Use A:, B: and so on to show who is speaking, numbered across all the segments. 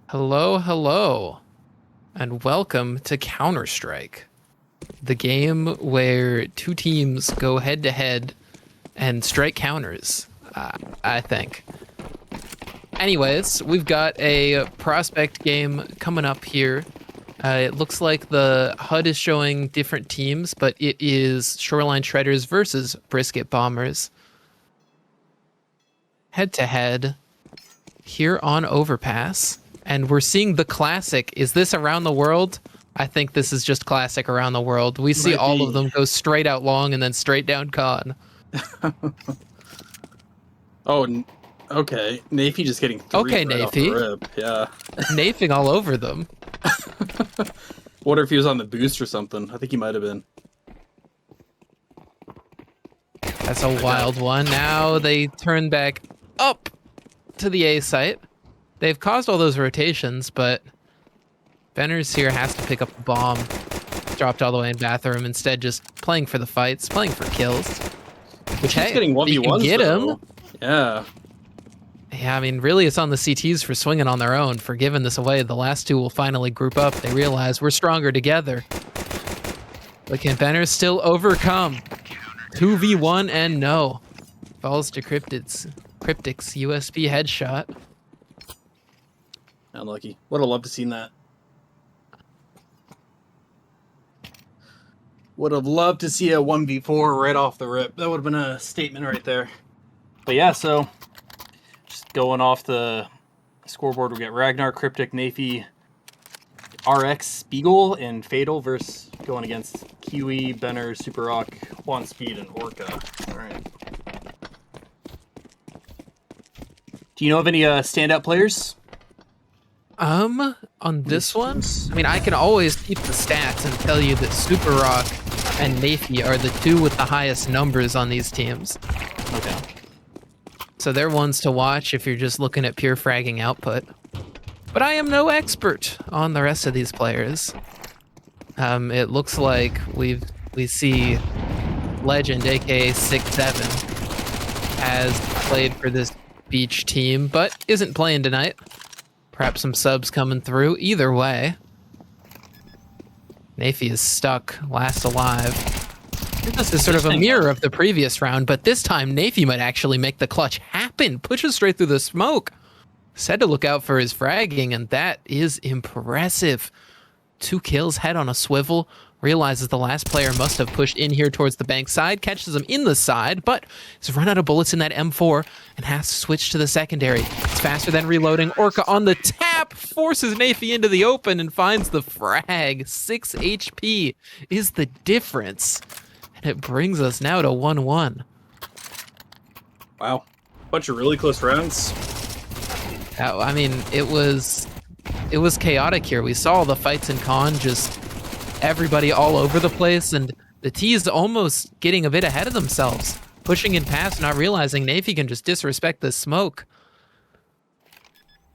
A: Hello, hello, and welcome to Counter-Strike, the game where two teams go head to head and strike counters, I think. Anyways, we've got a prospect game coming up here. It looks like the HUD is showing different teams, but it is Shoreline Shredders versus Brisket Bombers. Head to head here on Overpass. And we're seeing the classic. Is this around the world? I think this is just classic around the world. We see all of them go straight out long and then straight down con.
B: Oh, okay. Nafy just getting three
A: Okay,
B: right
A: Nafy.
B: off the rip. Yeah.
A: Nafing all over them.
B: Wonder if he was on the boost or something. I think he might have been.
A: That's a wild one. Now they turn back up to the A site. They've caused all those rotations, but Benners here has to pick up the bomb. Dropped all the way in bathroom. Instead, just playing for the fights, playing for kills. Which, hey,
B: getting 1v1s,
A: get
B: though.
A: him.
B: Yeah.
A: Yeah, I mean, really, it's on the CTs for swinging on their own, for giving this away. The last two will finally group up. They realize we're stronger together. But can Benners still overcome? 2v1 and no. Falls to Cryptic's USB headshot.
B: Unlucky. Would have loved to seen that. Would have loved to see a 1v4 right off the rip. That would have been a statement right there. But yeah, so just going off the scoreboard, we get Ragnar, Cryptic, Nafy, RX, Spiegel, and Fatal versus going against Kiwi, Benner, Super Rock, Juan Speed, and Orca. All right. Do you know of any standout players?
A: On this one, I mean, I can always keep the stats and tell you that Super Rock and Nafy are the two with the highest numbers on these teams.
B: Okay.
A: So they're ones to watch if you're just looking at pure fragging output. But I am no expert on the rest of these players. It looks like we see Legend, aka 6-7, has played for this beach team, but isn't playing tonight. Perhaps some subs coming through. Either way, Nafy is stuck, last alive. This is sort of a mirror of the previous round, but this time Nafy might actually make the clutch happen. Pushes straight through the smoke. Said to look out for his fragging, and that is impressive. 2 kills, head on a swivel. Realizes the last player must have pushed in here towards the bank side. Catches him in the side, but he's run out of bullets in that M4 and has to switch to the secondary. It's faster than reloading. Orca on the tap forces Nafy into the open and finds the frag. 6 HP is the difference. And it brings us now to 1-1.
B: Wow. Bunch of really close rounds.
A: I mean, it was chaotic here. We saw the fights in con, just everybody all over the place, and the T's almost getting a bit ahead of themselves, pushing in past, not realizing Nafy can just disrespect the smoke.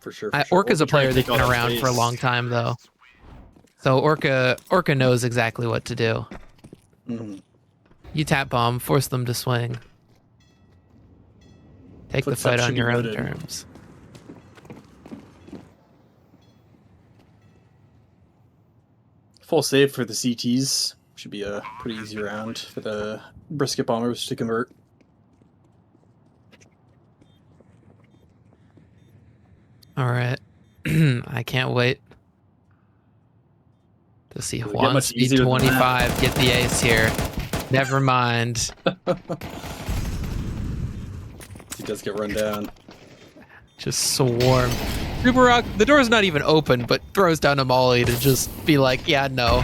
B: For sure.
A: Orca's a player that's been around for a long time, though. So Orca knows exactly what to do.
B: Mm-hmm.
A: You tap bomb, force them to swing. Take the fight on your own terms.
B: Full save for the CTs. Should be a pretty easy round for the Brisket Bombers to convert.
A: All right. I can't wait to see Juan Speed 25 get the ace here. Never mind.
B: He does get run down.
A: Just swarm. Super Rock, the door's not even open, but throws down a molly to just be like, yeah, no.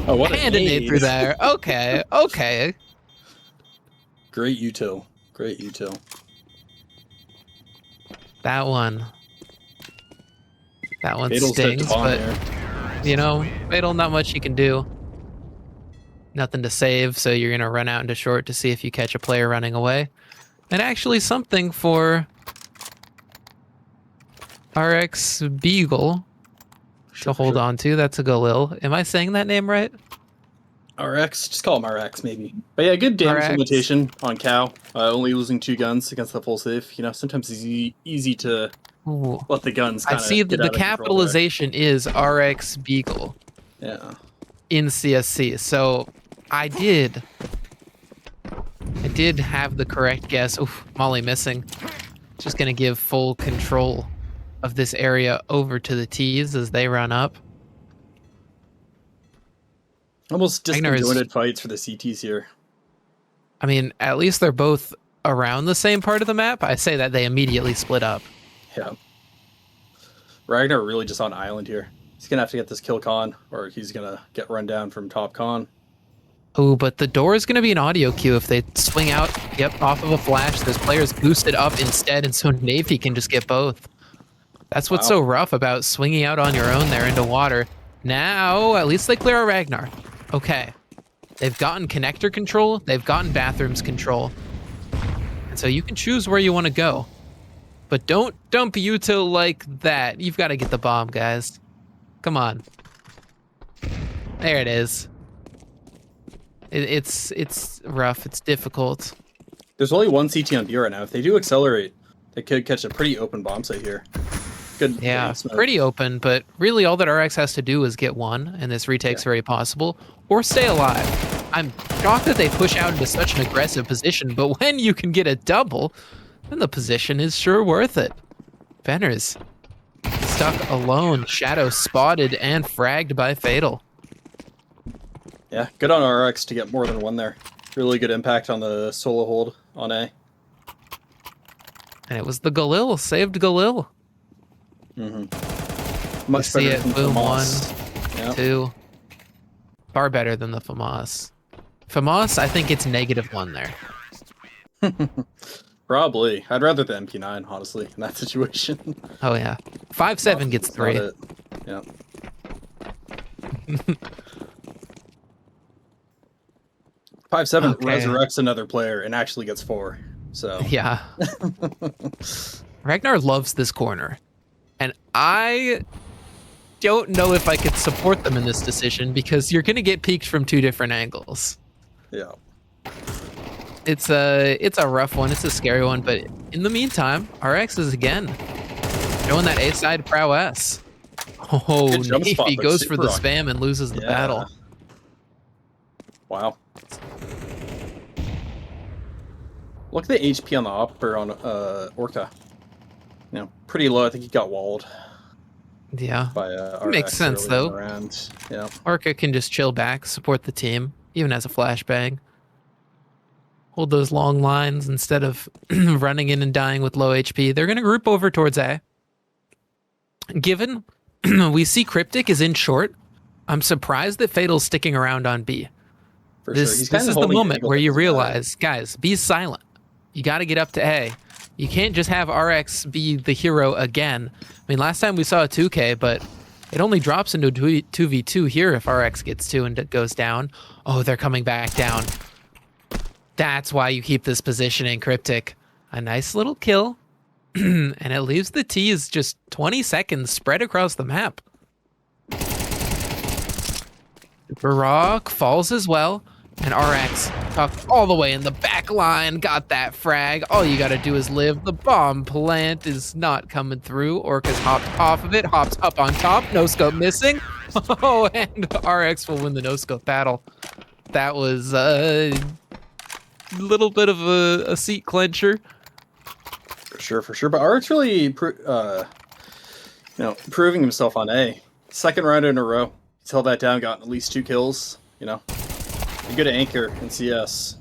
B: Oh, what
A: a nade through there. Okay, okay.
B: Great util. Great util.
A: That one
B: Fatal's
A: stings, but
B: there.
A: you know, Fatal, not much you can do. Nothing to save, so you're gonna run out into short to see if you catch a player running away. And actually something for RX Beagle to hold on to. That's a Galil. Am I saying that name right?
B: RX, just call him RX maybe. But yeah, good damage limitation on Cow. Only losing 2 guns against the full save. You know, sometimes it's easy to
A: Ooh.
B: let the guns
A: I
B: kind
A: see
B: of
A: that
B: get
A: the
B: out of control there.
A: capitalization is RX Beagle
B: Yeah.
A: in CSC. So I did have the correct guess. Oof, Molly missing. Just going to give full control of this area over to the T's as they run up.
B: Almost
A: Ragnar is-
B: disconjointed fights for the CTs here.
A: I mean, at least they're both around the same part of the map. I say that they immediately split up.
B: Yeah. Ragnar really just on island here. He's going to have to get this kill con, or he's going to get run down from top con.
A: Oh, but the door is going to be an audio cue if they swing out, yep, off of a flash. Those players boosted up instead, and so Navy can just get both. That's what's so rough about swinging out on your own there into water. Now, at least they clear our Ragnar. Okay. They've gotten connector control. They've gotten bathrooms control. And so you can choose where you want to go. But don't dump util like that. You've got to get the bomb, guys. Come on. There it is. It's rough. It's difficult.
B: There's only one CT on B right now. If they do accelerate, they could catch a pretty open bomb site here. Good.
A: Yeah, pretty open, but really all that RX has to do is get one, and this retake's very possible, or stay alive. I'm shocked that they push out into such an aggressive position, but when you can get a double, then the position is sure worth it. Benner's stuck alone, Shadow spotted and fragged by Fatal.
B: Yeah, good on RX to get more than one there. Really good impact on the solo hold on A.
A: And it was the Galil, saved Galil.
B: Mm-hmm. Much
A: see
B: better
A: it,
B: than
A: boom,
B: FAMAS.
A: one,
B: Yep.
A: two. Far better than the FAMAS. FAMAS, I think it's -1 there.
B: Probably. I'd rather the MP9, honestly, in that situation.
A: Oh yeah. 5-7 gets 3.
B: Yeah. 5-7
A: Okay.
B: resurrects another player and actually gets 4. So
A: Yeah. Ragnar loves this corner. And I don't know if I could support them in this decision because you're going to get peeked from 2 different angles.
B: yeah.
A: It's a rough one. It's a scary one. But in the meantime, RX is again showing that A-side prowess. Oh,
B: Good jump spot,
A: Navy
B: but
A: goes for
B: super
A: the
B: rock.
A: spam and loses the battle.
B: Wow. Look at the HP on the upper on Orca. You know, pretty low. I think he got walled
A: Yeah.
B: by
A: Makes
B: RX
A: sense,
B: early in
A: though.
B: the round. Yeah.
A: Orca can just chill back, support the team, even as a flashbang. Hold those long lines instead of running in and dying with low HP. They're going to group over towards A. Given we see Cryptic is in short, I'm surprised that Fatal's sticking around on B.
B: For sure.
A: This
B: He's
A: is
B: kinda
A: the
B: holding
A: moment
B: angle
A: where you
B: that doesn't matter.
A: realize, guys, B's silent. You got to get up to A. You can't just have RX be the hero again. I mean, last time we saw a 2K, but it only drops into a 2v2 here if RX gets 2 and it goes down. Oh, they're coming back down. That's why you keep this positioning, Cryptic. A nice little kill. And it leaves the T's just 20 seconds spread across the map. Barak falls as well. And RX tucked all the way in the back line. Got that frag. All you got to do is live. The bomb plant is not coming through. Orca's hopped off of it. Hops up on top. No scope missing. Oh, and RX will win the no scope battle. That was a little bit of a seat clencher.
B: For sure. But RX really, proving himself on A. Second round in a row. He's held that down, gotten at least 2 kills. You know, a good anchor in CS.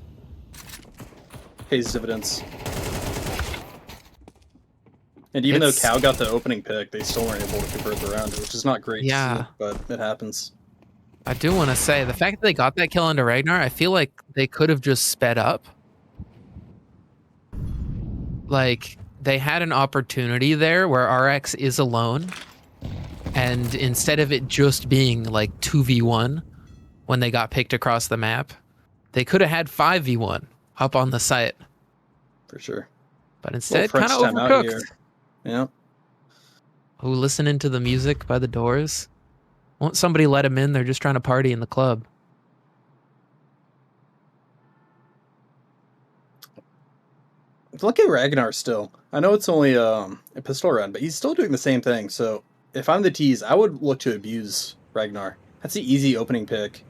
B: Pays dividends. And even though Cow got the opening pick, they still weren't able to convert the round, which is not great.
A: Yeah.
B: To see, but it happens.
A: I do want to say, the fact that they got that kill onto Ragnar, I feel like they could have just sped up. Like, they had an opportunity there where RX is alone. And instead of it just being like 2v1 when they got picked across the map, they could have had 5v1 up on the site.
B: For sure.
A: But instead,
B: French
A: kind of
B: time out
A: overcooked.
B: here. Yeah.
A: Who listening to the music by the doors? Won't somebody let them in? They're just trying to party in the club.
B: Look at Ragnar still. I know it's only a pistol round, but he's still doing the same thing. So if I'm the T's, I would look to abuse Ragnar. That's the easy opening pick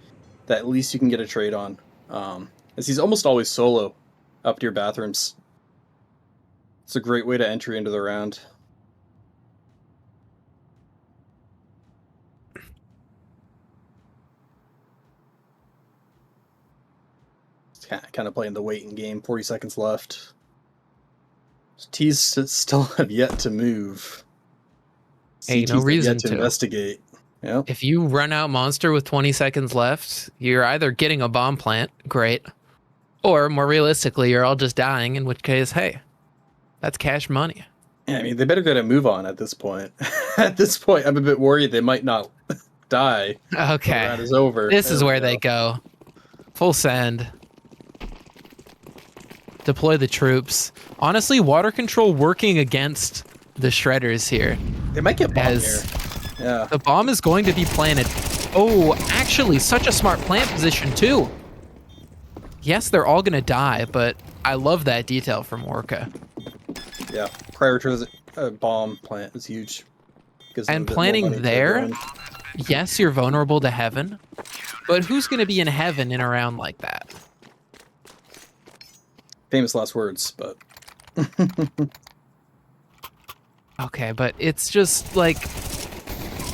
B: that at least you can get a trade on. As he's almost always solo up to your bathrooms. It's a great way to entry into the round. It's kind of playing the waiting game. 40 seconds left. T's still have yet to move.
A: Hey, no reason
B: to investigate. Yeah.
A: If you run out monster with 20 seconds left, you're either getting a bomb plant, great, or more realistically, you're all just dying, in which case, hey, that's cash money.
B: Yeah, I mean, they better get a move on at this point. At this point, I'm a bit worried they might not die.
A: Okay.
B: The round is over.
A: This is where they go. Full send. Deploy the troops. Honestly, water control working against the shredders here.
B: They might get bombed here. Yeah.
A: The bomb is going to be planted. Oh, actually, such a smart plant position, too. Yes, they're all going to die, but I love that detail from Orca.
B: Yeah, prioritize a bomb plant is huge.
A: And planning there, yes, you're vulnerable to heaven, but who's going to be in heaven in a round like that?
B: Famous last words, but...
A: Okay, but it's just like...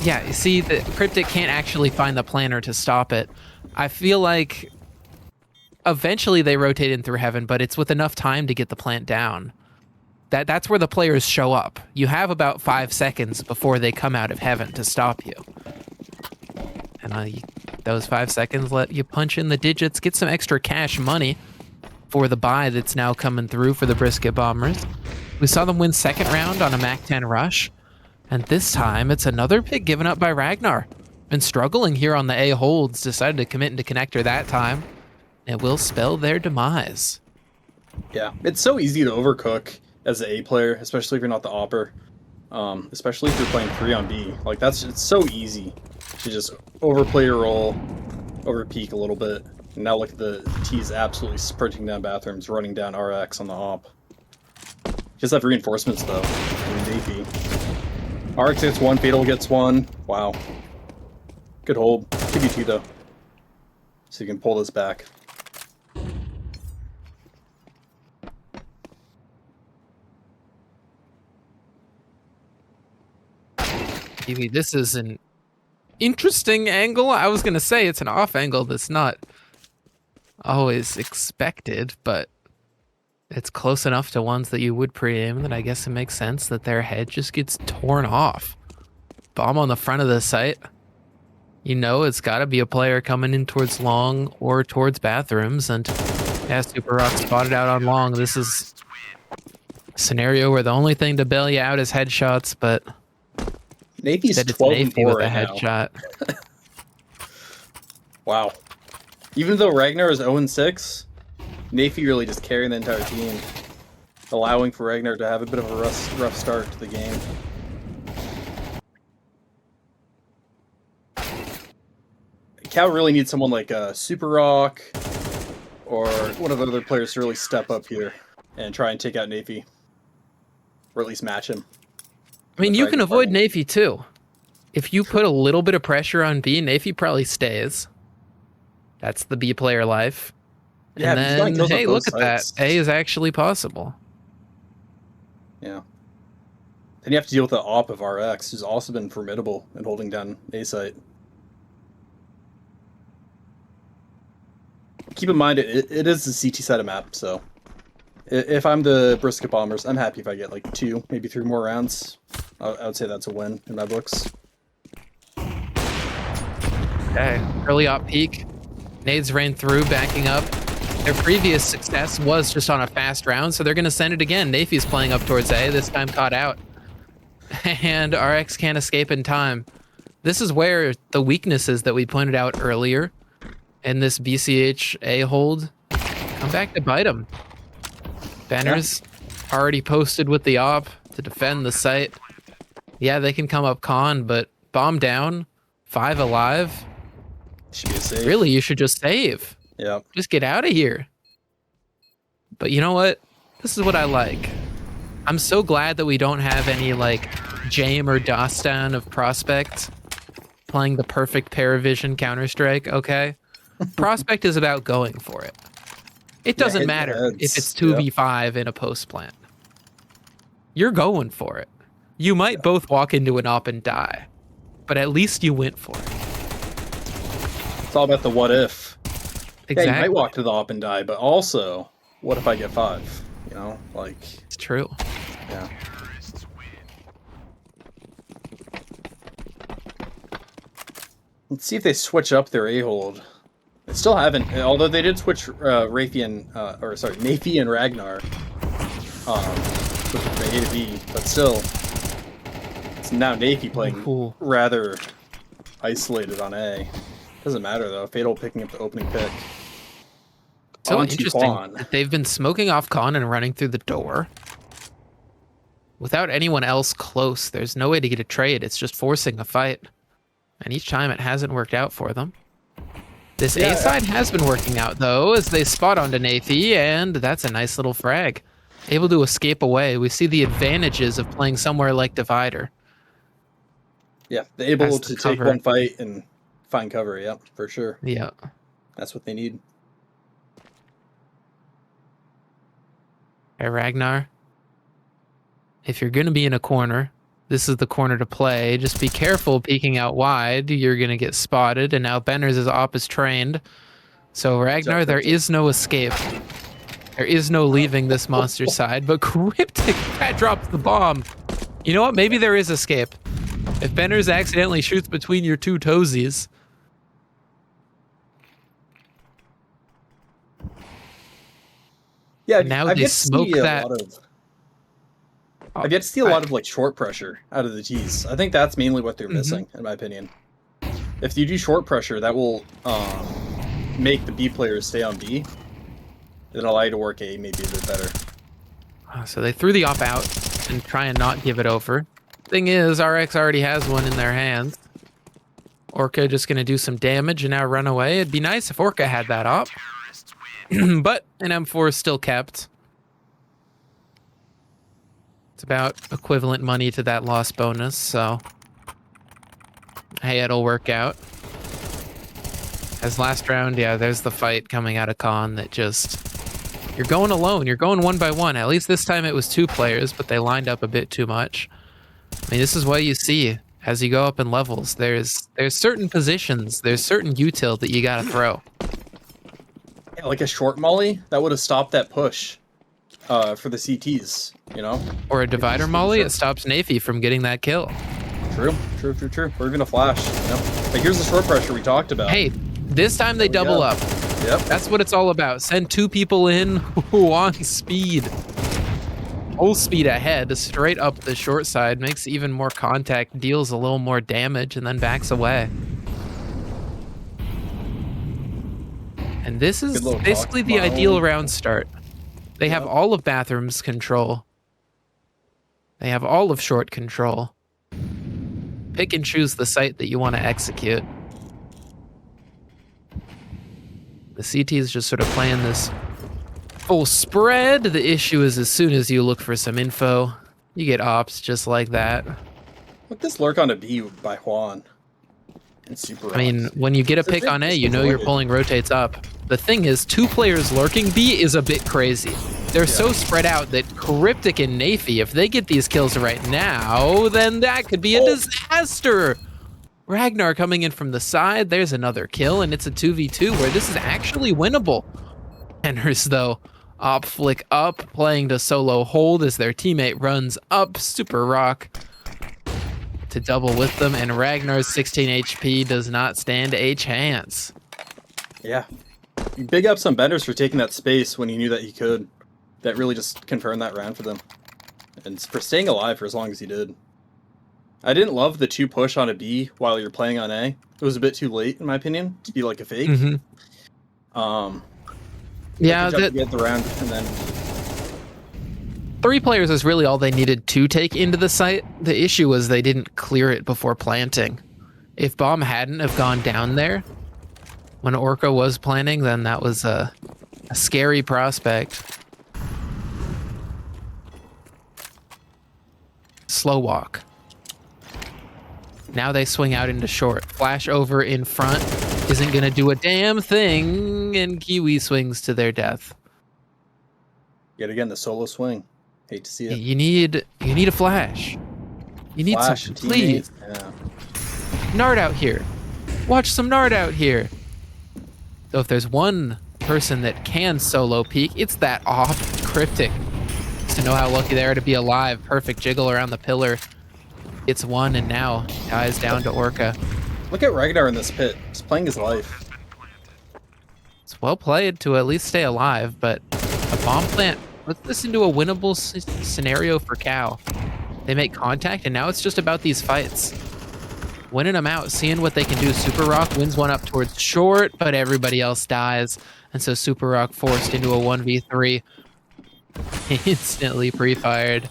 A: Yeah, you see, the Cryptic can't actually find the planner to stop it. I feel like eventually they rotate in through heaven, but it's with enough time to get the plant down. That's where the players show up. You have about 5 seconds before they come out of heaven to stop you. And those 5 seconds let you punch in the digits, get some extra cash money for the buy that's now coming through for the Brisket Bombers. We saw them win second round on a MAC-10 rush. And this time, it's another pick given up by Ragnar. Been struggling here on the A holds, decided to commit into connector that time. It will spell their demise.
B: Yeah, it's so easy to overcook as an A player, especially if you're not the opper. Especially if you're playing 3 on B. Like, it's so easy to just overplay your role, overpeak a little bit. And now look at the T's absolutely sprinting down bathrooms, running down RX on the op. Just have reinforcements, though. Navy. RX gets 1, Fatal gets 1. Wow. Good hold. Could be 2, though. So you can pull this back.
A: This is an interesting angle. I was going to say it's an off angle that's not always expected, but it's close enough to ones that you would pre-aim that I guess it makes sense that their head just gets torn off. Bomb on the front of the site. You know it's got to be a player coming in towards long or towards bathrooms, and yeah, Super Rock spotted out on long. This is a scenario where the only thing to bail you out is headshots, but
B: Navy's 12-4
A: with
B: right
A: a headshot.
B: Wow. Even though Ragnar is 0-6, Navy really just carrying the entire team, allowing for Ragnar to have a bit of a rough start to the game. Cal really needs someone like Super Rock or one of the other players to really step up here and try and take out Navy, or at least match him.
A: I mean, you can avoid Navy too. If you put a little bit of pressure on B, Navy probably stays. That's the B player life.
B: Yeah,
A: and then, hey, look at that. A is actually possible.
B: Yeah. Then you have to deal with the op of RX, who's also been formidable in holding down A site. Keep in mind, it is the CT side of map, so if I'm the Brisket Bombers, I'm happy if I get like 2, maybe 3 more rounds. I would say that's a win in my books.
A: Okay, early op peak. Nades ran through, backing up. Their previous success was just on a fast round, so they're going to send it again. Nafy's playing up towards A, this time caught out. And RX can't escape in time. This is where the weaknesses that we pointed out earlier in this BCH A hold come back to bite them. Banners already posted with the op to defend the site. Yeah, they can come up con, but bomb down, 5 alive.
B: Should be a save.
A: Really, you should just save.
B: Yeah.
A: Just get out of here. But you know what? This is what I like. I'm so glad that we don't have any like Jame or Dostan of Prospect playing the perfect Paravision Counter-Strike, okay? Prospect is about going for it. It doesn't
C: hit the
A: matter if
C: heads.
A: it's 2v5 in a post plant. You're going for it. You might both walk into an op and die, but at least you went for it.
C: It's all about the what if.
A: Exactly.
C: Yeah, you might walk to the op and die, but also, what if I get 5? You know, like...
A: It's true.
C: Yeah. Let's see if they switch up their A-hold. They still haven't, although they did switch Nafy and Ragnar. Switch from A to B, but still, it's now Nafy playing rather isolated on A. Doesn't matter though, Fatal picking up the opening pick.
A: So
C: On to
A: interesting
C: Quan.
A: that they've been smoking off Con and running through the door. Without anyone else close, there's no way to get a trade. It's just forcing a fight. And each time it hasn't worked out for them. This A side has been working out, though, as they spot onto Nafy, and that's a nice little frag. Able to escape away. We see the advantages of playing somewhere like Divider.
C: Yeah, they're able to take
A: cover.
C: one fight and find cover, yep, for sure.
A: Yeah.
C: That's what they need.
A: Hey, Ragnar. If you're going to be in a corner, this is the corner to play. Just be careful peeking out wide. You're going to get spotted. And now Benner's op is trained. So Ragnar, there is no escape. There is no leaving this monster side. But Cryptic, that drops the bomb. You know what? Maybe there is escape. If Benner's accidentally shoots between your two toesies.
C: Yeah,
A: Now
C: I've
A: they
C: yet to
A: smoke
C: see
A: that.
C: I've yet to see a lot of like short pressure out of the T's. I think that's mainly what they're missing, in my opinion. If you do short pressure, that will make the B players stay on B. It'll allow you to work A maybe a bit better.
A: So they threw the op out and try and not give it over. Thing is, RX already has one in their hands. Orca just going to do some damage and now run away. It'd be nice if Orca had that op. But an M4 is still kept. It's about equivalent money to that loss bonus, so hey, it'll work out. As last round, yeah, there's the fight coming out of Con that just... You're going alone. You're going one by one. At least this time it was 2 players, but they lined up a bit too much. I mean, this is what you see as you go up in levels. There's certain positions, there's certain util that you gotta throw.
C: Yeah, like a short molly, that would have stopped that push for the CTs, you know?
A: Or a divider molly, it stops Nafy from getting that kill.
C: True. We're gonna flash, you know? But here's the short pressure we talked about.
A: Hey, this time they double up.
C: Yep.
A: That's what it's all about. Send 2 people in who on speed. Full speed ahead, straight up the short side, makes even more contact, deals a little more damage, and then backs away. And this is basically the ideal round start. They have all of bathrooms control. They have all of short control. Pick and choose the site that you want to execute. The CT is just sort of playing this full spread. The issue is as soon as you look for some info, you get ops just like that.
C: Look this lurk on a B by Juan. And super
A: I mean, when you get a pick on A, you know you're pulling rotates up. The thing is, 2 players lurking B is a bit crazy. They're so spread out that Cryptic and Nafy, if they get these kills right now, then that could be a disaster. Ragnar coming in from the side, there's another kill, and it's a 2v2 where this is actually winnable. Benners, though, op flick up, playing to solo hold as their teammate runs up, super rock to double with them, and Ragnar's 16 HP does not stand a chance.
C: Yeah. You big ups on Benders for taking that space when he knew that he could. That really just confirmed that round for them. And for staying alive for as long as he did. I didn't love the 2 push on a B while you're playing on A. It was a bit too late, in my opinion, to be like a fake.
A: Yeah,
C: that get the round and then
A: 3 players is really all they needed to take into the site. The issue was they didn't clear it before planting. If bomb hadn't have gone down there when Orca was planning, then that was a scary prospect. slow walk. Now they swing out into short. Flash over in front isn't going to do a damn thing, and Kiwi swings to their death.
C: Yet again, the solo swing. Hate to see it.
A: You need a flash. You need
C: Flash
A: some,
C: and
A: please.
C: teammates. Yeah.
A: Nard out here. Watch some Nard out here. So if there's one person that can solo peek, it's that off Cryptic. To know how lucky they are to be alive. Perfect jiggle around the pillar. It's one, and now dies down to Orca.
C: Look at Ragnar in this pit. He's playing his life.
A: It's well played to at least stay alive, but a bomb plant puts this into a winnable scenario for Cow. They make contact, and now it's just about these fights. Winning them out, seeing what they can do. Super Rock wins one up towards short, but everybody else dies. And so Super Rock forced into a 1v3. Instantly pre-fired.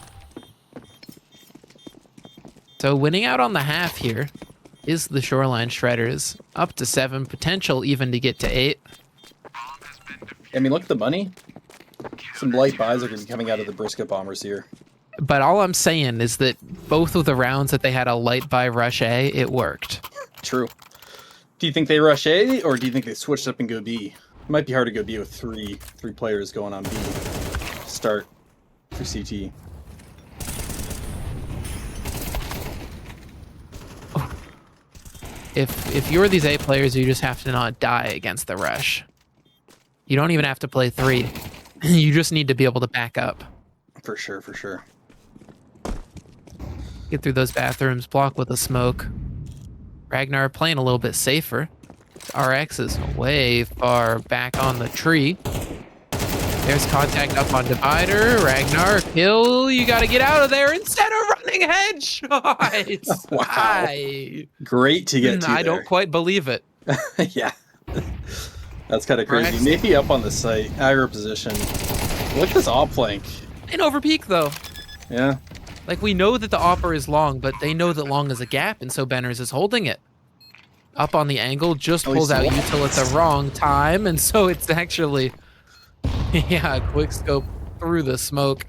A: So winning out on the half here is the Shoreline Shredders. Up to 7, potential even to get to 8.
C: I mean, look at the money. Some light buys are going to be coming out of the Brisket bombers here.
A: But all I'm saying is that both of the rounds that they had a light buy rush A, it worked.
C: True. Do you think they rush A, or do you think they switched up and go B? It might be hard to go B with three players going on B. Start for CT.
A: If you're these A players, you just have to not die against the rush. You don't even have to play 3. You just need to be able to back up.
C: For sure, for sure.
A: Get through those bathrooms, block with a smoke. Ragnar playing a little bit safer. RX is way far back on the tree. There's contact up on Divider. Ragnar, kill. You got to get out of there instead of running headshots.
C: Wow.
A: Why?
C: Great to get to
A: I
C: there.
A: don't quite believe it.
C: Yeah. That's kind of crazy.
A: RX.
C: Maybe up on the site. Aggro position. Look at this op flank.
A: And over peak, though.
C: Yeah.
A: Like, we know that the opper is long, but they know that long is a gap, and so Benners is holding it. Up on the angle, just pulls out util at the wrong time, and so it's actually, yeah, quick scope through the smoke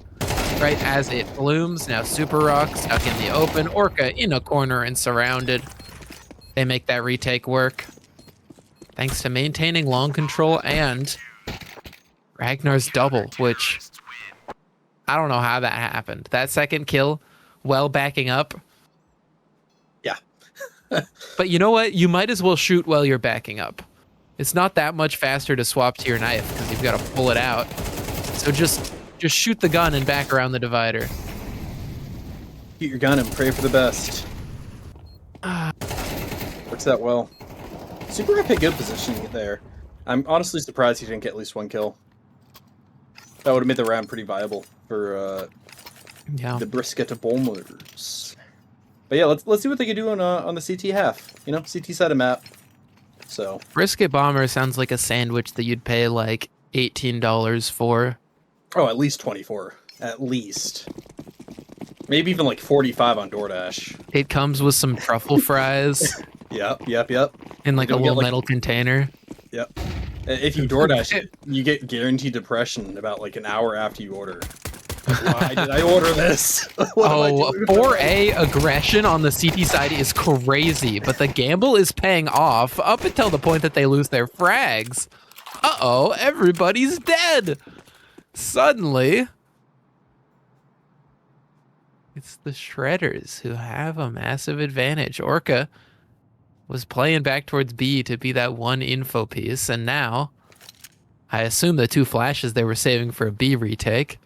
A: right as it blooms. Now Super Rock stuck in the open, Orca in a corner and surrounded. They make that retake work. Thanks to maintaining long control and Ragnar's double, which I don't know how that happened. That second kill, well backing up.
C: Yeah.
A: But you know what? You might as well shoot while you're backing up. It's not that much faster to swap to your knife because you've got to pull it out. So just shoot the gun and back around the divider.
C: Shoot your gun and pray for the best. Works that well. Super Rock had good positioning there. I'm honestly surprised he didn't get at least 1 kill. That would have made the round pretty viable for
A: Yeah.
C: the Brisket bombers. But yeah, let's see what they can do on the CT half. You know, CT side of map. So
A: Brisket bomber sounds like a sandwich that you'd pay like $18 for.
C: oh, at least 24, at least. Maybe even like 45 on DoorDash.
A: It comes with some truffle fries
C: Yep.
A: in like a
C: don't get,
A: little
C: like-
A: metal container.
C: Yep. If you DoorDash it, you get guaranteed depression about like an hour after you order. Why did I order this? What am I
A: Oh,
C: doing?
A: 4A aggression on the CT side is crazy, but the gamble is paying off up until the point that they lose their frags. Uh-oh, everybody's dead. Suddenly, it's the Shredders who have a massive advantage. Orca was playing back towards B to be that one info piece, and now I assume the 2 flashes they were saving for a B retake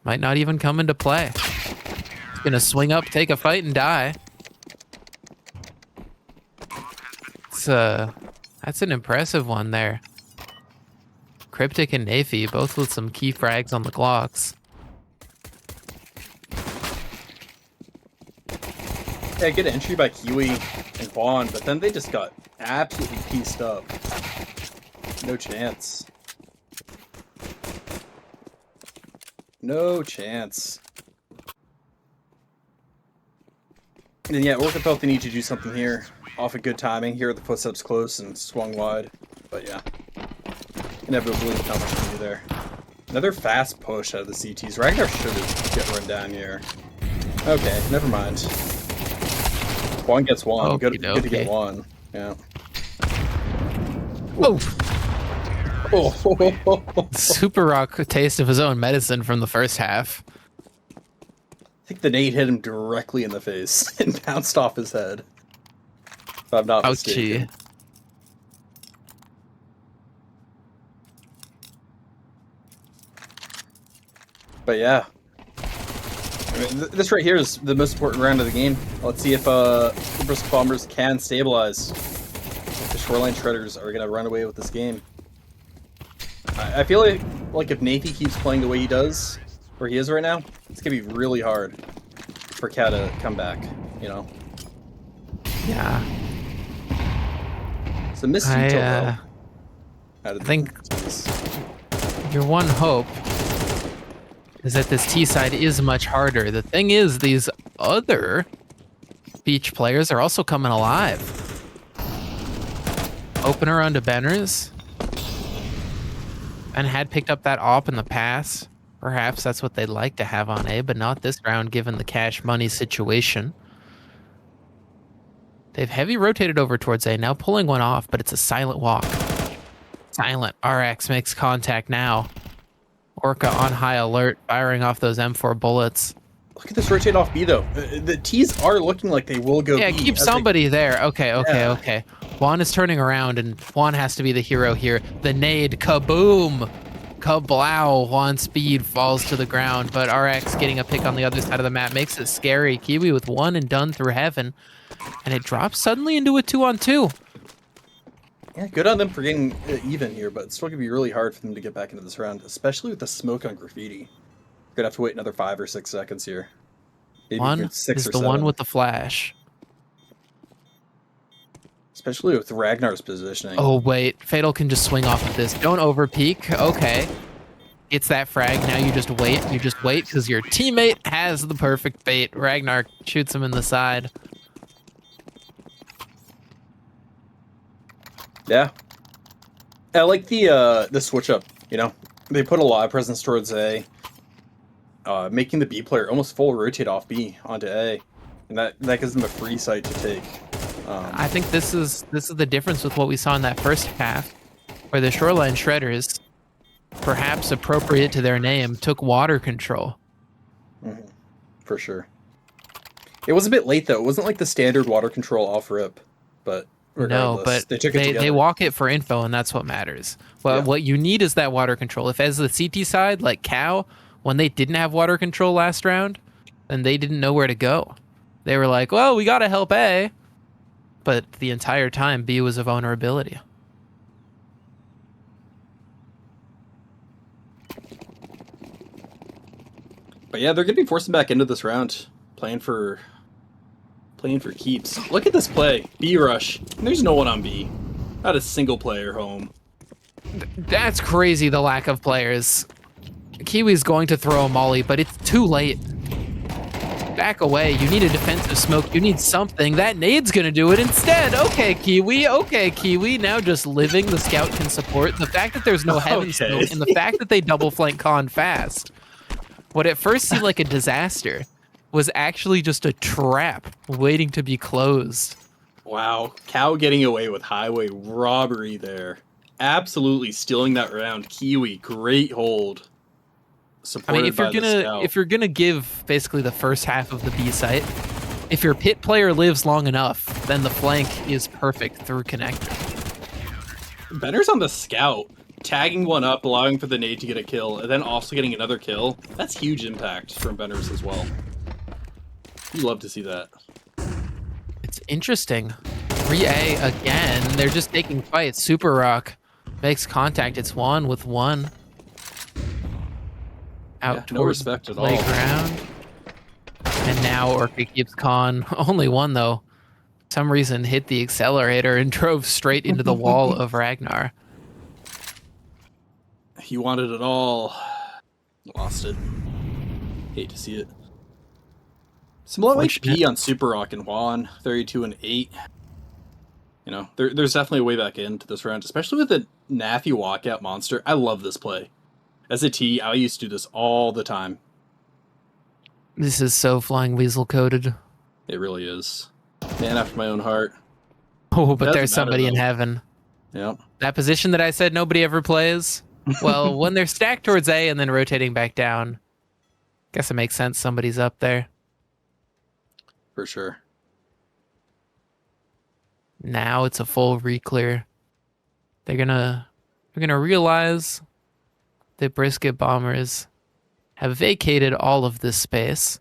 A: might not even come into play. He's gonna swing up, take a fight, and die. That's an impressive one there. Cryptic and Nafy, both with some key frags on the Glocks.
C: Yeah, good entry by Kiwi and Vaughn, but then they just got absolutely pieced up. No chance. No chance. And yeah, Orca felt they need to do something here. Off of good timing. Here the footsteps close and swung wide. But yeah. Inevitably not much to do there. Another fast push out of the CTs. Ragnar should have get run down here. Okay, never mind. One gets one. Good to get
A: Okey-dokey.
C: one. Yeah.
A: Oh,
C: Oh,
A: Super Rock a taste of his own medicine from the first half.
C: I think the nade hit him directly in the face and bounced off his head. If I'm not mistaken.
A: Ouchie.
C: But yeah. I mean, this right here is the most important round of the game. Let's see if the Brisket Bombers can stabilize. If the Shoreline Shredders are going to run away with this game. I feel like if Navy keeps playing the way he does, where he is right now, it's going to be really hard for Cat to come back, you know?
A: Yeah.
C: It's a missed util, though.
A: I think your one hope is that this T side is much harder. The thing is, these other beach players are also coming alive. Opener onto Benners. And had picked up that op in the past. Perhaps that's what they'd like to have on A, but not this round given the cash money situation. They've heavy rotated over towards A, now pulling one off, but it's a silent walk. Silent. RX makes contact now. Orca on high alert, firing off those M4 bullets.
C: Look at this rotate off B, though. The T's are looking like they will go
A: Yeah,
C: B.
A: keep somebody there. Okay. Juan is turning around, and Juan has to be the hero here. The nade, kaboom! Kablow, Juan speed falls to the ground, but RX getting a pick on the other side of the map makes it scary. Kiwi with one and done through heaven, and it drops suddenly into a 2-on-2.
C: Yeah, good on them for getting even here, but it's still going to be really hard for them to get back into this round, especially with the smoke on Graffiti. We're going to have to wait another 5 or 6 seconds here. Maybe
A: One
C: even 6
A: is
C: or
A: the
C: 7.
A: one with the flash.
C: Especially with Ragnar's positioning.
A: Oh, wait. Fatal can just swing off of this. Don't overpeak. Okay. It's that frag. Now you just wait. You just wait because your teammate has the perfect bait. Ragnar shoots him in the side.
C: Yeah. I like the switch up, you know? They put a lot of presence towards A, making the B player almost full rotate off B onto A. And that gives them a free site to take.
A: I think this is the difference with what we saw in that first half, where the Shoreline Shredders, perhaps appropriate to their name, took water control.
C: Mm-hmm. For sure. It was a bit late, though. It wasn't like the standard water control off rip, but regardless,
A: No, but
C: they took it together.
A: They walk it for info, and that's what matters. Well,
C: Yeah.
A: what you need is that water control. If as the CT side, like Cow, when they didn't have water control last round, then they didn't know where to go. They were like, well, we got to help A. But the entire time, B was a vulnerability.
C: But yeah, they're going to be forcing back into this round, playing for keeps. Look at this play. B rush. There's no one on B. Not a single player home.
A: That's crazy, the lack of players. Kiwi's going to throw a molly, but it's too late. Back away. You need a defensive smoke. You need something. That nade's going to do it instead. Okay, Kiwi. Now just living. The scout can support. The fact that there's no heaven smoke and the fact that they double flank Con fast. What at first seemed like a disaster was actually just a trap waiting to be closed.
C: Wow. Cow getting away with highway robbery there. Absolutely stealing that round. Kiwi, great hold.
A: I mean,
C: Supported
A: if you're gonna give basically the first half of the B site, if your pit player lives long enough, then the flank is perfect through connector.
C: Benner's on the scout, tagging one up, allowing for the nade to get a kill, and then also getting another kill. That's huge impact from Benner's as well. You love to see that.
A: It's interesting. 3A again. They're just taking fights. Super Rock makes contact. It's one with one. Out
C: No
A: towards
C: respect
A: the
C: at all.
A: playground. And now Orca keeps Con. Only one, though. For some reason hit the accelerator and drove straight into the wall of Ragnar.
C: He wanted it all. Lost it. Hate to see it. Some low HP on Super Rock and Juan, 32 and 8. You know, there's definitely a way back into this round, especially with the Naffy walkout monster. I love this play. As a T, I used to do this all the time.
A: This is so Flying Weasel coded.
C: It really is. Man after my own heart.
A: Oh, but
C: Doesn't
A: there's somebody
C: matter,
A: in
C: though.
A: heaven.
C: Yep.
A: That position that I said nobody ever plays. Well, when they're stacked towards A and then rotating back down, guess it makes sense somebody's up there.
C: For sure.
A: Now it's a full re-clear. They're gonna realize the Brisket bombers have vacated all of this space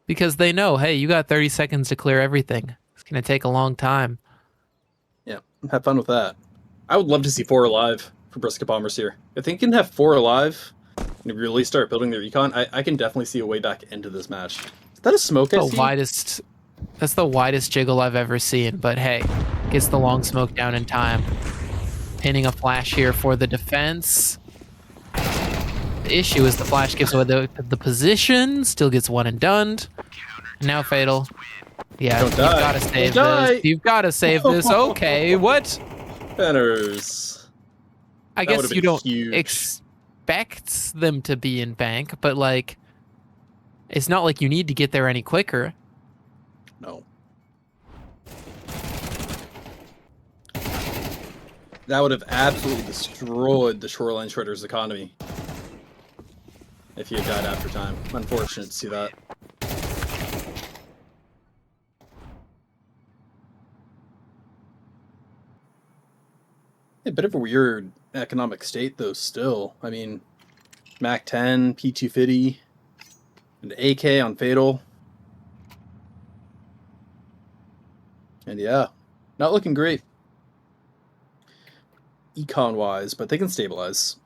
A: because they know, hey, you got 30 seconds to clear everything. It's gonna take a long time.
C: Yeah. Have fun with that. I would love to see 4 alive for Brisket bombers here. If they can have 4 alive and really start building their econ, I can definitely see a way back into this match. Is that a smoke? I see?
A: That's the widest jiggle I've ever seen, but hey, gets the long smoke down in time. Pinning a flash here for the defense. The issue is the flash gives away the position, still gets one and done. Now fatal. Yeah,
C: Don't
A: you've
C: die.
A: gotta save
C: Don't die.
A: this. You've gotta save this. Okay, what?
C: Banners.
A: I
C: That would've
A: guess you
C: been
A: don't
C: huge.
A: expect them to be in bank, but like, it's not like you need to get there any quicker.
C: No. That would have absolutely destroyed the Shoreline Shredder's economy if he had died after time. Unfortunate to see that. A bit of a weird economic state, though, still. I mean, Mac 10, P250, and AK on Fatal. And yeah, not looking great econ-wise, but they can stabilize.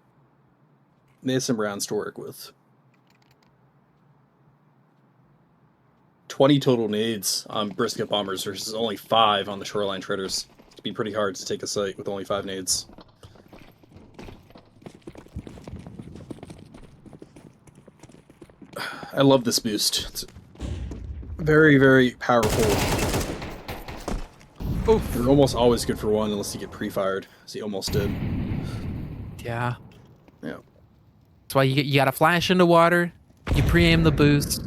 C: They have some rounds to work with. 20 total nades on Brisket bombers versus only 5 on the Shoreline Shredders. It'd be pretty hard to take a site with only 5 nades. I love this boost. It's very, very powerful.
A: Oof.
C: You're almost always good for 1 unless you get pre-fired, as he almost did.
A: Yeah.
C: Yeah.
A: That's why you gotta flash into water, you pre-aim the boost,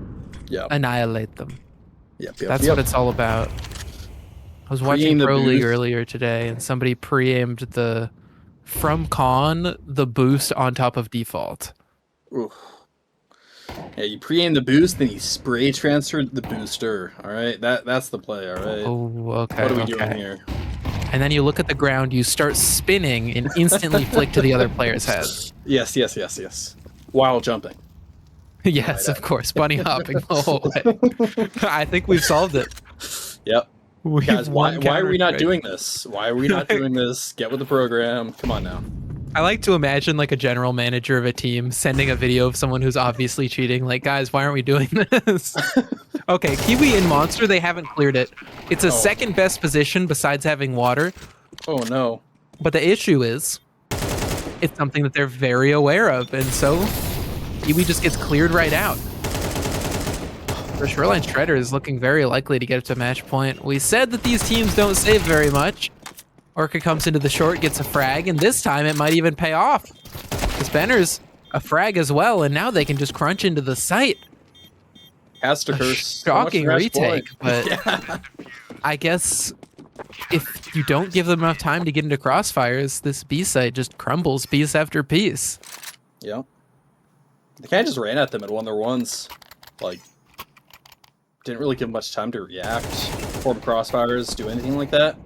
C: Yeah.
A: annihilate them.
C: Yep.
A: That's what it's all about. I was watching
C: Pre-aim the
A: Pro League
C: boost.
A: earlier today, and somebody pre-aimed the from con the boost on top of default.
C: Oof. Yeah, you pre-aim the boost, then you spray transfer the booster. All right, that's the play. All right.
A: Oh, okay.
C: What are we
A: okay.
C: doing here?
A: And then you look at the ground, you start spinning, and instantly flick to the other player's head.
C: Yes. While jumping.
A: Yes, of course, bunny hopping the whole way. I think we've solved it.
C: Yep.
A: We've
C: Guys, why
A: won
C: are we not
A: Counter-Strike.
C: doing this? Why are we not doing this? Get with the program. Come on now.
A: I like to imagine like a general manager of a team sending a video of someone who's obviously cheating. Like, guys, why aren't we doing this? Okay, Kiwi and Monster, they haven't cleared it. It's a second best position besides having water.
C: Oh no.
A: But the issue is, it's something that they're very aware of. And so, Kiwi just gets cleared right out. The Shoreline Shredder is looking very likely to get to match point. We said that these teams don't save very much. Orca comes into the short, gets a frag, and this time it might even pay off. Because Benner's a frag as well, and now they can just crunch into the site.
C: Has to
A: A
C: curse.
A: shocking
C: So much
A: retake,
C: match
A: but
C: point.
A: I guess if you don't give them enough time to get into crossfires, this B site just crumbles piece after piece.
C: Yeah. They kind of just ran at them and won their ones. Like, didn't really give much time to react, form crossfires, do anything like that.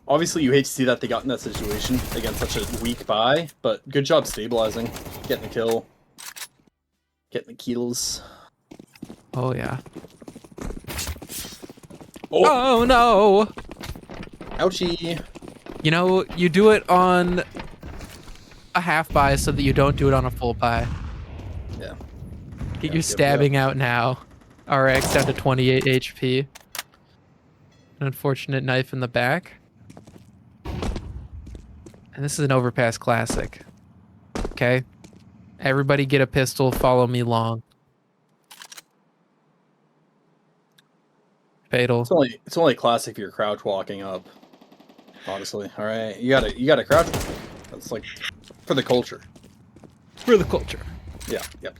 C: Obviously, you hate to see that they got in that situation against such a weak buy, but good job stabilizing, getting the kill, getting the kills.
A: Oh, yeah.
C: Oh,
A: Oh, no!
C: ouchie.
A: You know, you do it on a half buy so that you don't do it on a full buy.
C: Yeah.
A: Get your stabbing out now. RX down to 28 HP. An unfortunate knife in the back. And this is an overpass classic. Okay? Everybody get a pistol, follow me long. Fatal.
C: It's only classic if you're crouch walking up. Honestly, all right, you gotta crouch. That's like for the culture.
A: For the culture.
C: Yeah, yep.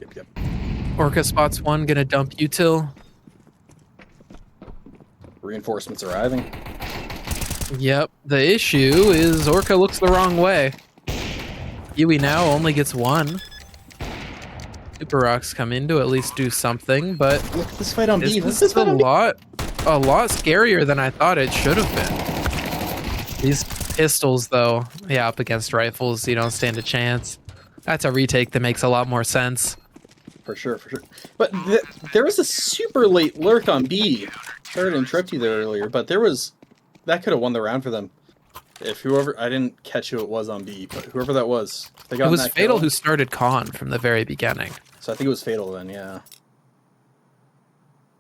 A: Orca spots one, gonna dump util.
C: Reinforcements arriving.
A: Yep, the issue is Orca looks the wrong way. Yui now only gets one. Super Rocks come in to at least do something, but
C: Look at this fight on B.
A: this is a lot scarier than I thought it should have been. These pistols, though, yeah, up against rifles, you don't stand a chance. That's a retake that makes a lot more sense.
C: For sure, for sure. But there was a super late lurk on B. Sorry to interrupt you there earlier, but that could have won the round for them. If whoever, I didn't catch who it was on B, but whoever that was, they got
A: It was
C: that
A: Fatal
C: kill.
A: who started Con from the very beginning.
C: So I think it was Fatal then, yeah.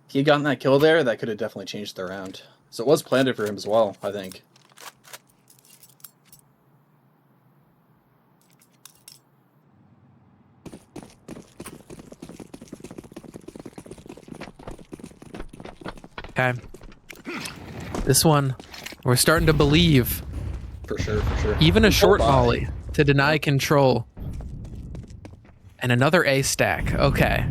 C: If he had gotten that kill there, that could have definitely changed the round. So it was planted for him as well, I think.
A: Okay. This one, we're starting to believe.
C: For sure, for sure.
A: Even a short
C: by.
A: volley to deny control. And another A stack. Okay.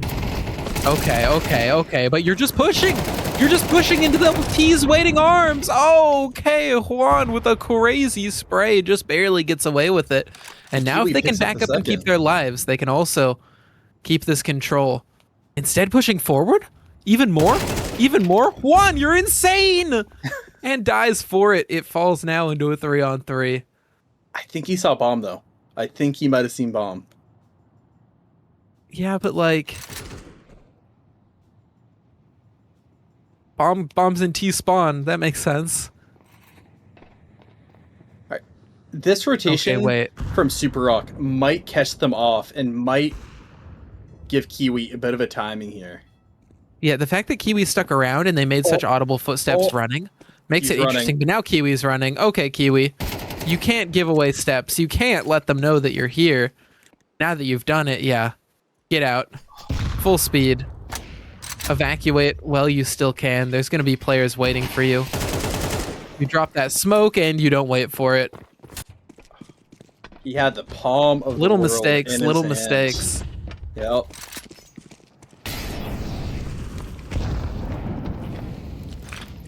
A: Okay. But you're just pushing. You're just pushing into the T's waiting arms. Okay, Juan with a crazy spray just barely gets away with it. And now if they can back up and keep their lives, they can also keep this control. Instead pushing forward? Even more? Even more? Juan, you're insane! And dies for it. It falls now into a 3-on-3.
C: I think he saw bomb, though. I think he might have seen bomb.
A: Yeah, but like... Bombs in T-spawn. That makes sense.
C: Alright. This rotation from Super Rock might catch them off and might give Kiwi a bit of a timing here.
A: Yeah, the fact that Kiwi stuck around and they made such audible footsteps running makes it interesting. But now Kiwi's running. Okay, Kiwi. You can't give away steps. You can't let them know that you're here. Now that you've done it, yeah. Get out. Full speed. Evacuate while you still can. There's going to be players waiting for you. You drop that smoke and you don't wait for it.
C: He had the palm of
A: little
C: the world
A: mistakes,
C: in
A: little
C: his
A: mistakes.
C: hands. Yep.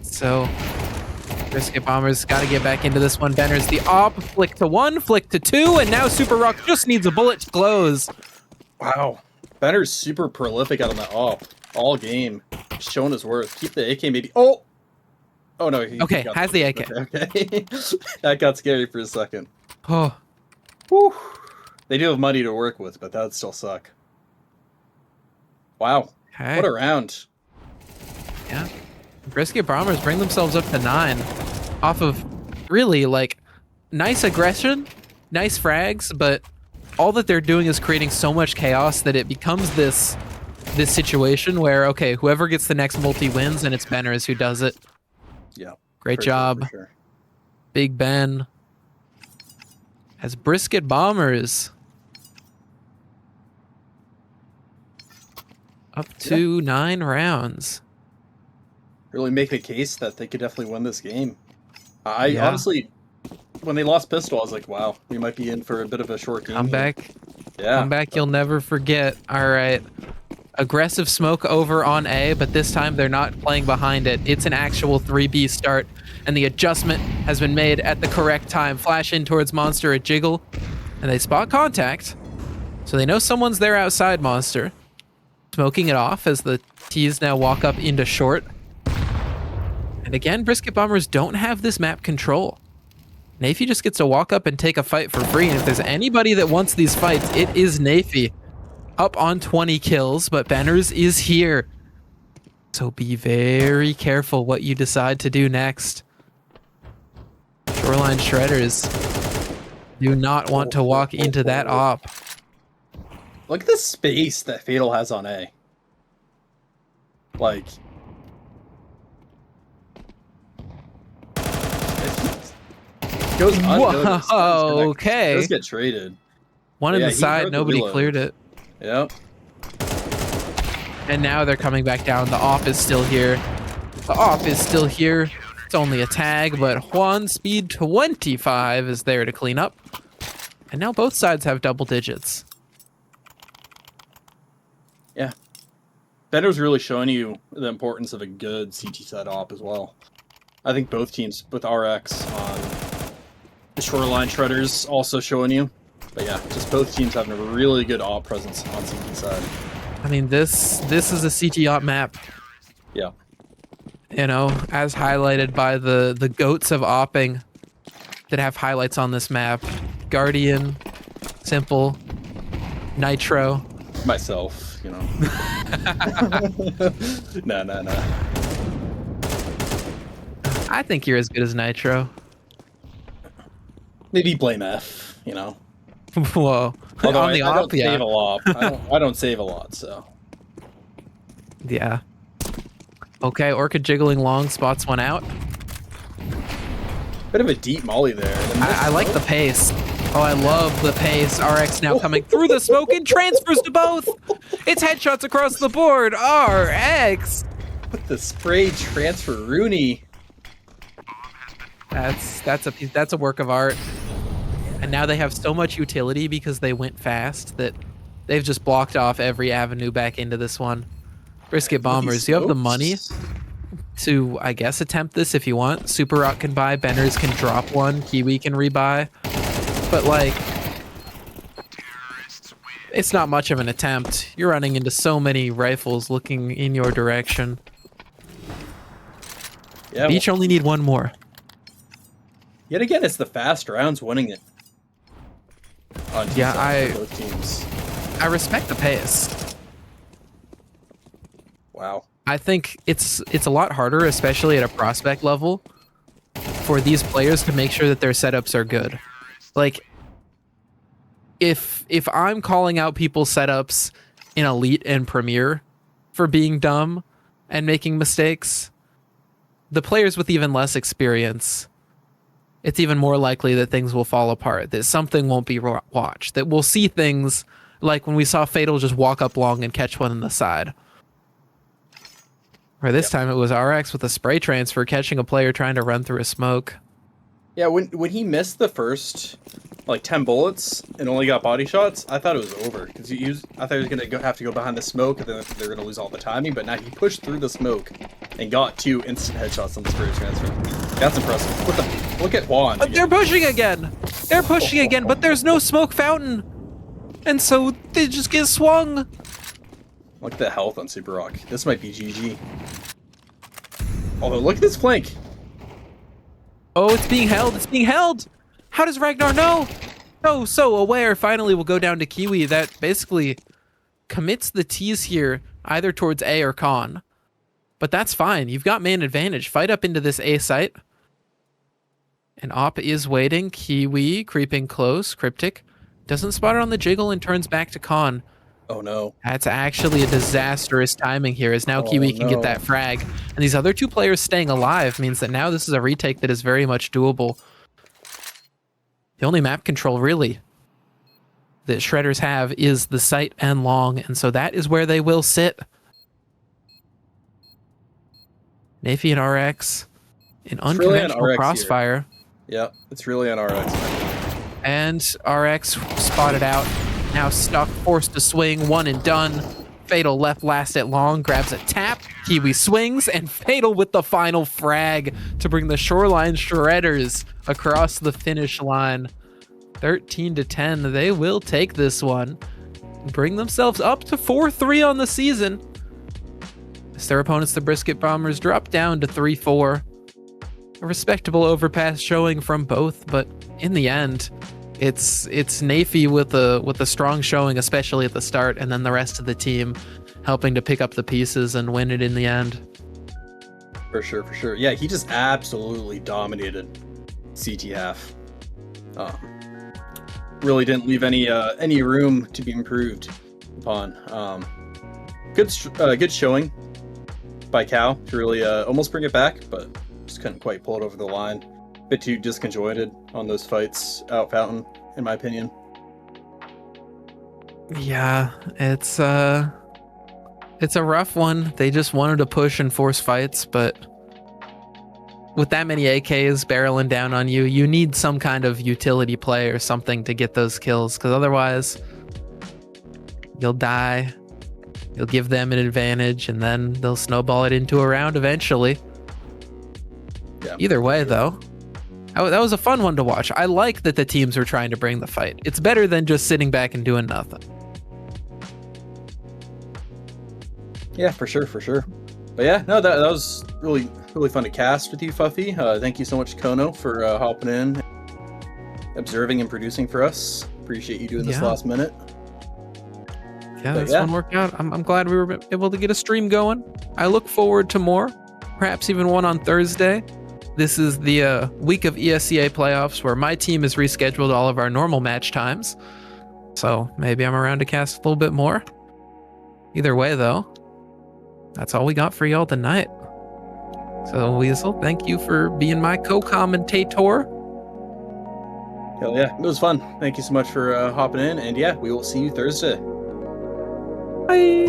A: So, Brisket Bombers got to get back into this one. Benner's the op, flick to 1, flick to 2, and now Super Rock just needs a bullet to close.
C: Wow. Benner's super prolific out on that op. All game. Showing his worth. Keep the AK maybe. Oh! Oh no. He
A: has the AK.
C: Okay. That got scary for a second.
A: Oh.
C: Whew. They do have money to work with, but that would still suck. Wow.
A: Okay.
C: What a round.
A: Yeah. Brisket Bombers bring themselves up to 9 off of really like nice aggression, nice frags, but all that they're doing is creating so much chaos that it becomes this situation where, okay, whoever gets the next multi wins and it's Benners who does it.
C: Yeah.
A: Great job.
C: Sure, for sure.
A: Big Ben. As Brisket Bombers up to 9 rounds.
C: Really make a case that they could definitely win this game. I honestly, when they lost pistol, I was like, wow, we might be in for a bit of a short game.
A: Comeback.
C: Yeah.
A: Comeback you'll never forget. All right. Aggressive smoke over on A, but this time they're not playing behind it. It's an actual 3B start, and the adjustment has been made at the correct time. Flash in towards Monster, a jiggle, and they spot contact. So they know someone's there outside Monster. Smoking it off as the T's now walk up into short. And again, Brisket Bombers don't have this map control. Nafy just gets to walk up and take a fight for free, and if there's anybody that wants these fights, it is Nafy. Up on 20 kills, but Benners is here. So be very careful what you decide to do next. Shoreline Shredders do not want to walk into that op.
C: Look at the space that Fatal has on A. Like... It goes unnoticed.
A: Whoa, okay.
C: It does get traded.
A: One in the side, nobody
C: reload.
A: cleared it.
C: Yep.
A: And now they're coming back down. The op is still here. The op is still here. It's only a tag, but Juan speed 25 is there to clean up. And now both sides have double digits.
C: Yeah. Bender's really showing you the importance of a good CT side op as well. I think both teams, with RX on the Shoreline Shredders, also showing you. But yeah, just both teams having a really good op presence on CT side.
A: I mean, this is a CT op map.
C: Yeah.
A: You know, as highlighted by the goats of opping that have highlights on this map. Guardian, Simple, Nitro.
C: Myself, you know. No.
A: I think you're as good as Nitro.
C: Maybe blame F, you know.
A: Whoa.
C: Although
A: On the
C: I don't
A: op, yeah.
C: save a lot. I don't save a lot, so.
A: Yeah. Okay, Orchid jiggling long, spots one out.
C: Bit of a deep molly there.
A: I like the pace. Oh, I love the pace. RX now coming through the smoke and transfers to both. It's headshots across the board. RX.
C: With the spray transfer Rooney.
A: That's a work of art. And now they have so much utility because they went fast that they've just blocked off every avenue back into this one. Brisket Bombers, you have the money to, I guess, attempt this if you want. Super Rock can buy, Benners can drop one, Kiwi can rebuy. But, like, it's not much of an attempt. You're running into so many rifles looking in your direction.
C: Yeah,
A: Beach only need one more.
C: Yet again, it's the fast rounds winning it. On both teams.
A: I respect the pace.
C: Wow.
A: I think it's a lot harder, especially at a prospect level, for these players to make sure that their setups are good. Like, if I'm calling out people's setups in Elite and Premier for being dumb and making mistakes, the players with even less experience, it's even more likely that things will fall apart, that something won't be watched, that we'll see things like when we saw Fatal just walk up long and catch one in the side. Or this time it was RX with a spray transfer catching a player trying to run through a smoke.
C: Yeah, when he missed the first, like, 10 bullets and only got body shots, I thought it was over. Because I thought he was going to have to go behind the smoke and then they're going to lose all the timing, but now he pushed through the smoke and got 2 instant headshots on the spray transfer. That's impressive. Look at Juan.
A: They're pushing again! They're pushing again, but there's no smoke fountain! And so they just get swung!
C: Look at the health on Super Rock. This might be GG. Although, look at this flank.
A: Oh, it's being held. It's being held. How does Ragnar know? Oh, so aware. Finally, will go down to Kiwi. That basically commits the T's here, either towards A or Con. But that's fine. You've got man advantage. Fight up into this A site. And Op is waiting. Kiwi creeping close. Cryptic doesn't spot it on the jiggle and turns back to Con.
C: Oh no.
A: That's actually a disastrous timing here, as now Kiwi can get that frag. And these other two players staying alive means that now this is a retake that is very much doable. The only map control, really, that Shredders have is the site and long, and so that is where they will sit. Nafy and RX in unconventional
C: really
A: crossfire.
C: Yeah, it's really on RX.
A: And RX spotted out. Now stuck, forced to swing, one and done. Fatal left last at long, grabs a tap. Kiwi swings, and Fatal with the final frag to bring the Shoreline Shredders across the finish line. 13-10, they will take this one. Bring themselves up to 4-3 on the season. As their opponents, the Brisket Bombers, drop down to 3-4. A respectable overpass showing from both, but in the end, it's Nafy with a strong showing, especially at the start, and then the rest of the team helping to pick up the pieces and win it in the end.
C: For sure, for sure. Yeah, he just absolutely dominated CT half. Really didn't leave any room to be improved upon. Good showing by Cow to really almost bring it back, but just couldn't quite pull it over the line. Bit too disconjointed on those fights out Fountain, in my opinion.
A: Yeah, it's a rough one. They just wanted to push and force fights, but with that many AKs barreling down on you, you need some kind of utility play or something to get those kills, because otherwise you'll die You'll give them an advantage, and then they'll snowball it into a round eventually.
C: Yeah.
A: Either way, though, that was a fun one to watch. I like that the teams are trying to bring the fight. It's better than just sitting back and doing nothing.
C: Yeah, for sure. But yeah, no, that was really fun to cast with you, Fuffy. Thank you so much, Kono, for hopping in, observing and producing for us. Appreciate you doing this last minute.
A: Yeah, this one worked out. I'm glad we were able to get a stream going. I look forward to more, perhaps even one on Thursday. This is the week of ESCA playoffs where my team has rescheduled all of our normal match times. So maybe I'm around to cast a little bit more. Either way, though, that's all we got for y'all tonight. So, Weasel, thank you for being my co-commentator.
C: Hell yeah, it was fun. Thank you so much for hopping in. And yeah, we will see you Thursday.
A: Bye.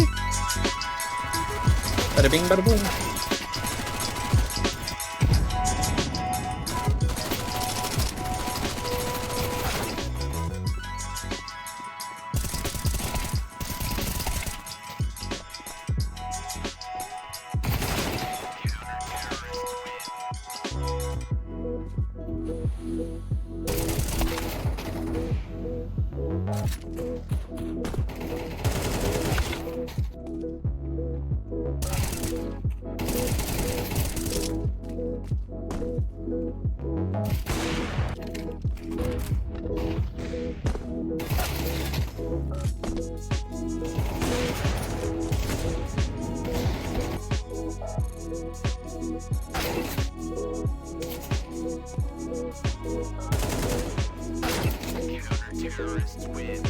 C: Bada bing, bada boom.
D: Terrorists win.